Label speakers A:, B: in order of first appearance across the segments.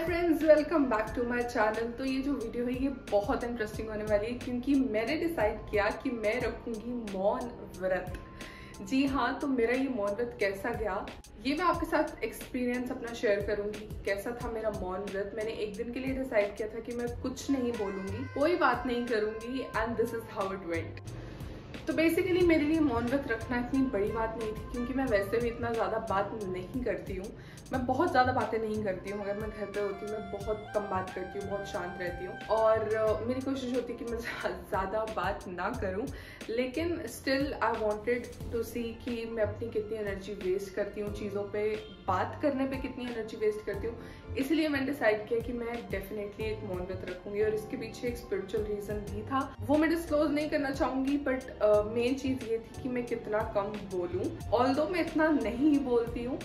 A: Friends, welcome back to my channel. तो ये जो वीडियो है ये बहुत इंटरेस्टिंग होने वाली है क्योंकि मैंने डिसाइड किया कि मैं रखूंगी मौन व्रत। जी हाँ, तो मेरा ये मौन व्रत कैसा गया ये मैं आपके साथ एक्सपीरियंस अपना शेयर करूंगी। कैसा था मेरा मौन व्रत। मैंने एक दिन के लिए डिसाइड किया था कि मैं कुछ नहीं बोलूंगी, कोई बात नहीं करूंगी, and this is how it went. तो बेसिकली मेरे लिए मौन व्रत रखना इतनी बड़ी बात नहीं थी क्योंकि मैं वैसे भी इतना ज़्यादा बात नहीं करती हूँ। मैं बहुत ज़्यादा बातें नहीं करती हूँ। अगर मैं घर पे होती हूँ मैं बहुत कम बात करती हूँ, बहुत शांत रहती हूँ और मेरी कोशिश होती है कि मैं ज़्यादा बात ना करूँ। लेकिन still I wanted to see कि मैं अपनी कितनी एनर्जी वेस्ट करती हूँ चीज़ों पे, बात करने पे कितनी एनर्जी वेस्ट करती हूँ। इसलिए मैंने डिसाइड किया कि मैं डेफिनेटली एक मौन व्रत रखूँगी और इसके पीछे एक स्पिरिचुअल रीज़न भी था। वो मैं डिस्क्लोज नहीं करना चाहूँगी, बट मेन चीज़ ये थी कि मैं कितना कम बोलूँ। ऑल्दो मैं इतना नहीं बोलती हूँ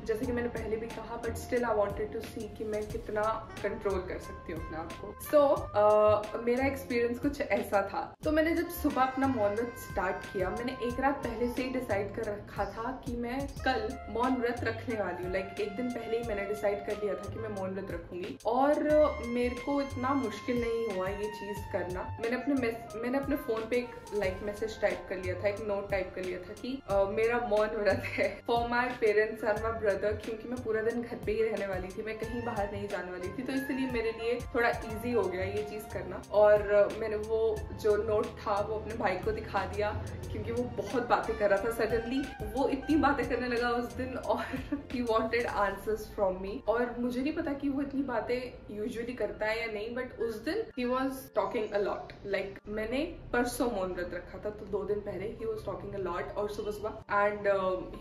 A: जैसे कि मैंने पहले भी कहा, but still I wanted to see कि मैं कितना कंट्रोल कर सकती हूँ अपने आप को। सो मेरा एक्सपीरियंस कुछ ऐसा था। तो मैंने जब सुबह अपना मौन व्रत स्टार्ट किया, मैंने एक रात पहले से ही डिसाइड कर रखा था कि मैं कल मौन व्रत रखने वाली हूँ। लाइक एक दिन पहले ही मैंने डिसाइड कर लिया था कि मैं मौन व्रत रखूंगी और मेरे को इतना मुश्किल नहीं हुआ ये चीज करना। मैंने अपने फोन पे एक मैसेज टाइप कर लिया था, एक नोट टाइप कर लिया था कि मेरा मौन व्रत है for my parents and my brother, क्योंकि मैं पूरा दिन घर पे ही रहने वाली थी, मैं कहीं बाहर नहीं जाने वाली थी। तो इसलिए मेरे लिए थोड़ा इजी हो गया ये चीज करना। और मैंने वो जो नोट था वो अपने भाई को दिखा दिया क्योंकि वो बहुत बातें कर रहा था। सडनली वो इतनी बातें करने लगा उस दिन और he wanted answers from me। और मुझे नहीं पता कि वो इतनी बातें यूजुअली करता है या नहीं, बट उस दिन he was talking a lot। Like मैंने परसों मौन व्रत रखा था तो 2 दिन पहले he was talking a lot और सुबह and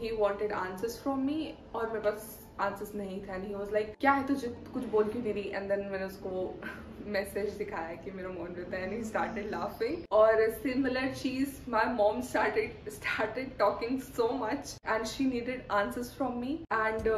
A: he wanted answers from me और मेरे पास आंसर्स नहीं था। ही वाज लाइक क्या है तुझे, कुछ बोल क्यों दे रही। एंड देन मैंने उसको मैसेज दिखाया कि मेरा मौन व्रत है एंड ही स्टार्टेड लाफिंग। और सिमिलर चीज my mom started talking so much and she needed answers from me and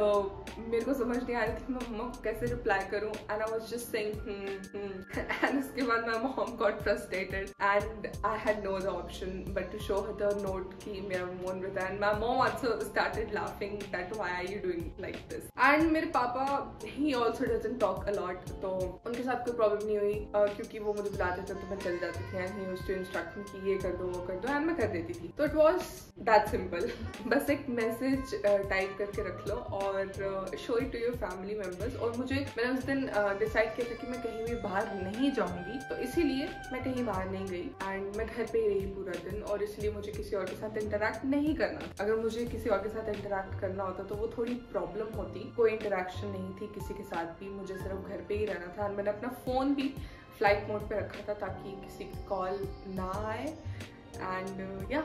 A: मेरे को समझ नहीं आ रही थी कि मैं मम्मा को कैसे रिप्लाई करूं। And I was just saying and उसके बाद my mom got frustrated and I had no other option but to show her the note कि मेरा मौन व्रत है। And my mom also started laughing that why are you doing like this. And मेरे पापा he also doesn't talk a lot, तो उनके साथ कोई प्रॉब्लम नहीं हुई क्योंकि वो मुझे बुलाते थे तो मैं चल जाती थी and he used to instruct me कि ये कर दो वो कर दो एंड मैं कर देती थी। तो इट वाज दैट सिंपल। बस एक मैसेज टाइप करके रख लो और show it to your family members. और मैंने उस दिन डिसाइड किया था कि मैं कहीं भी बाहर नहीं जाऊंगी, तो इसीलिए मैं कहीं बाहर नहीं गई एंड मैं घर पे ही रही पूरा दिन। और इसलिए मुझे किसी और के साथ इंटरेक्ट नहीं करना। अगर मुझे किसी और के साथ इंटरेक्ट करना होता तो वो थोड़ी प्रॉब्लम होती। कोई इंटरेक्शन नहीं थी किसी के साथ भी, मुझे सिर्फ घर पे ही रहना था। मैंने अपना फोन भी फ्लाइट मोड पे रखा था ताकि किसी की कॉल ना आए एंड या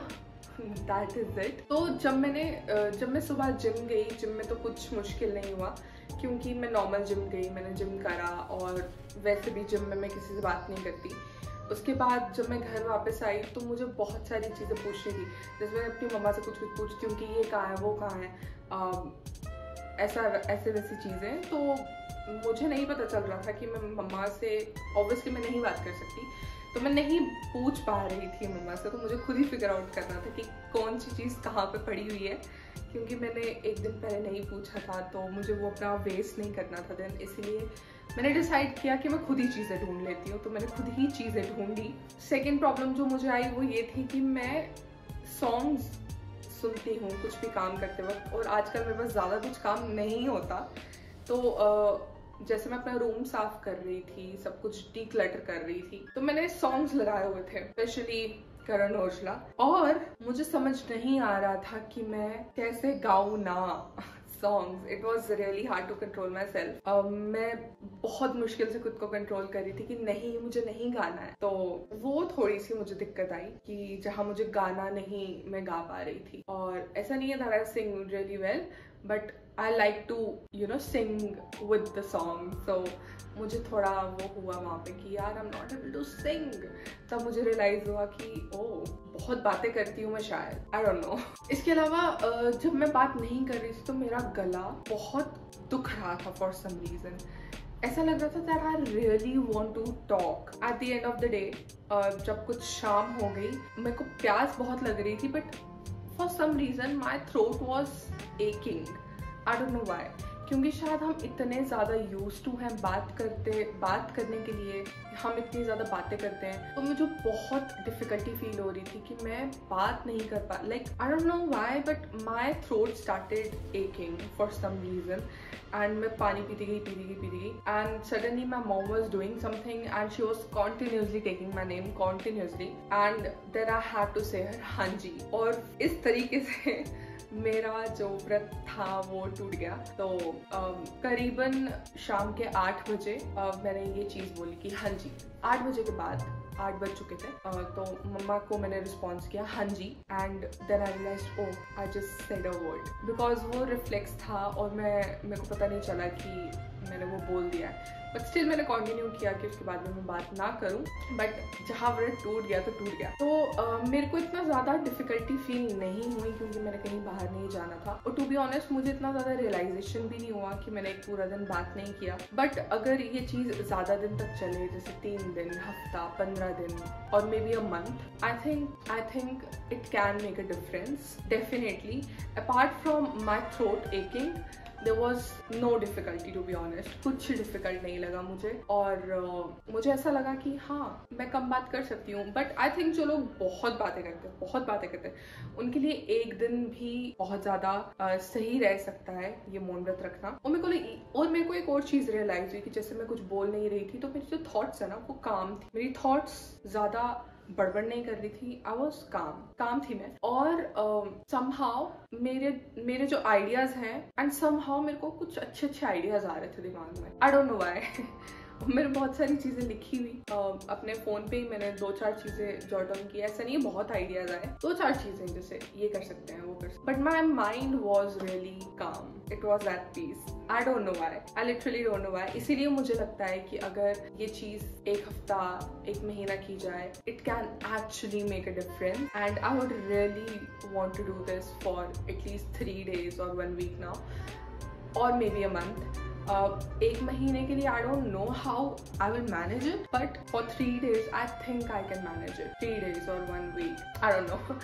A: दैट इज इट। तो जब मैं सुबह जिम गई, जिम में तो कुछ मुश्किल नहीं हुआ क्योंकि मैं नॉर्मल जिम गई, मैंने जिम करा और वैसे भी जिम में मैं किसी से बात नहीं करती। उसके बाद जब मैं घर वापस आई तो मुझे बहुत सारी चीज़ें पूछनी थी। जैसे मैं अपनी मम्मा से कुछ पूछती हूँ कि ये कहाँ है वो कहाँ है, ऐसे वैसी चीज़ें। तो मुझे नहीं पता चल रहा था कि मैं मम्मा से ऑब्वियसली मैं नहीं बात कर सकती, तो मैं नहीं पूछ पा रही थी मम्मा से। तो मुझे खुद ही फिगर आउट करना था कि कौन सी चीज़ कहाँ पे पड़ी हुई है क्योंकि मैंने एक दिन पहले नहीं पूछा था तो मुझे वो अपना वेस्ट नहीं करना था देन। इसलिए मैंने डिसाइड किया कि मैं खुद ही चीज़ें ढूंढ लेती हूँ, तो मैंने खुद ही चीज़ें ढूंढी। सेकेंड प्रॉब्लम जो मुझे आई वो ये थी कि मैं सॉन्ग्स सुनती हूँ कुछ भी काम करते वक्त, और आजकल मेरे पास ज़्यादा कुछ काम नहीं होता। तो जैसे मैं अपना रूम साफ कर रही थी, सब कुछ डीक्लटर कर रही थी, तो मैंने सॉन्ग्स लगाए हुए थे, स्पेशली करण औजला, और मुझे समझ नहीं आ रहा था कि मैं कैसे गाऊँ ना songs. It was really hard to control myself. मैं बहुत मुश्किल से खुद को कंट्रोल कर रही थी कि नहीं मुझे नहीं गाना है। तो वो थोड़ी सी मुझे दिक्कत आई कि जहाँ मुझे गाना नहीं मैं गा पा रही थी। और ऐसा नहीं है that I sing really well, but I like to sing with the song. So मुझे थोड़ा वो हुआ वहाँ पे कि यार I am not able to sing. तब मुझे रियलाइज हुआ कि बहुत बातें करती हूँ मैं शायद, आई डोंट नो। इसके अलावा जब मैं बात नहीं कर रही थी तो मेरा गला बहुत दुख रहा था फॉर सम रीजन। ऐसा लग रहा था that I really want to talk. At the end of the day जब कुछ शाम हो गई, मेरे को प्यास बहुत लग रही थी, but for some reason my throat was aching. I don't know why. क्योंकि शायद हम इतने ज़्यादा यूज टू हैं बात करने के लिए, हम इतनी ज़्यादा बातें करते हैं, तो मुझे बहुत डिफ़िकल्टी फील हो रही थी कि मैं बात नहीं कर पा, like I don't know why but my throat started aching for some reason and मैं पानी पीती गई and suddenly my mom was doing something and she was continuously taking my name continuously and then I had to say her हाँ जी, और इस तरीके से मेरा जो व्रत था वो टूट गया। तो करीबन शाम के 8 बजे मैंने ये चीज़ बोली कि हाँ जी। 8 बजे के बाद 8 बज चुके थे, तो मम्मा को मैंने रिस्पॉन्स किया हाँ जी and then I realised oh I just said a word, because वो रिफ्लेक्स था और मेरे को पता नहीं चला कि मैंने वो बोल दिया है, बट स्टिल मैंने कंटिन्यू किया कि उसके बाद में मैं बात ना करूं, बट जहाँ व्रत टूट गया तो टूट गया। तो मेरे को इतना ज़्यादा डिफिकल्टी फील नहीं हुई क्योंकि मैंने कहीं बाहर नहीं जाना था, और टू बी ऑनेस्ट मुझे इतना ज़्यादा रियलाइजेशन भी नहीं हुआ कि मैंने एक पूरा दिन बात नहीं किया। बट अगर ये चीज़ ज़्यादा दिन तक चले, जैसे 3 दिन, हफ्ता, 15 दिन और maybe a month, I think it can make a difference definitely. Apart from my throat aching there was no difficulty to be honest, कुछ डिफिकल्ट नहीं लगा मुझे, और मुझे ऐसा लगा कि हाँ मैं कम बात कर सकती हूँ। बट आई थिंक जो लोग बहुत बातें करते हैं उनके लिए एक दिन भी बहुत ज़्यादा सही रह सकता है ये मौन व्रत रखना। और मेरे को एक और चीज़ रियलाइज हुई कि जैसे मैं कुछ बोल नहीं रही थी तो मेरी जो थॉट्स है ना वो काम थी, मेरी थॉट्स ज़्यादा बड़बड़ नहीं कर रही थी, आई वॉज काम थी मैं, और समहाउ मेरे जो आइडियाज हैं एंड समहाउ मेरे को कुछ अच्छे आइडियाज आ रहे थे दिमाग में, आई डोंट नो व्हाई। मैंने बहुत सारी चीजें लिखी हुई अपने फोन पे ही, मैंने 2-4 चीजें जॉट डाउन की, ऐसा नहीं बहुत आइडियाज आए, 2-4 चीजें जैसे ये कर सकते हैं वो कर सकते, but my mind was really calm, it was at peace, I don't know why, I literally don't know why. इसीलिए मुझे लगता है कि अगर ये चीज 1 हफ्ता 1 महीना की जाए, it can actually make a difference and I would really want to do this for at least 3 days और 1 week नाउ और मे बी अ मंथ। 1 महीने के लिए आई don't know how I will manage it, but for 3 days I think I can manage it, 3 days और 1 week, I don't no.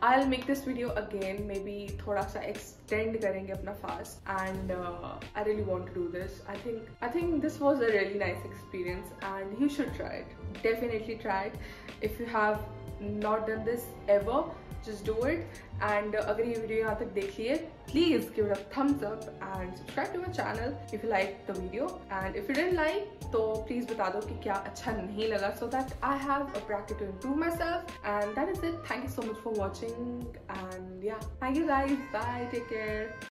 A: I'll make this video again, maybe थोड़ा सा extend करेंगे अपना fast, and I really want to do this. I think this was a really nice experience and you should try it. Definitely try it. If you have not done this ever, just do it. And अगर ये video यहाँ तक देख लिए, please give it a thumbs up and subscribe to my channel if you like the video. And if you didn't like, तो please बता दो कि क्या अच्छा नहीं लगा, so that I have a bracket to improve myself. And that is it. Thank you so much for watching. And yeah, thank you guys. Bye. Take care.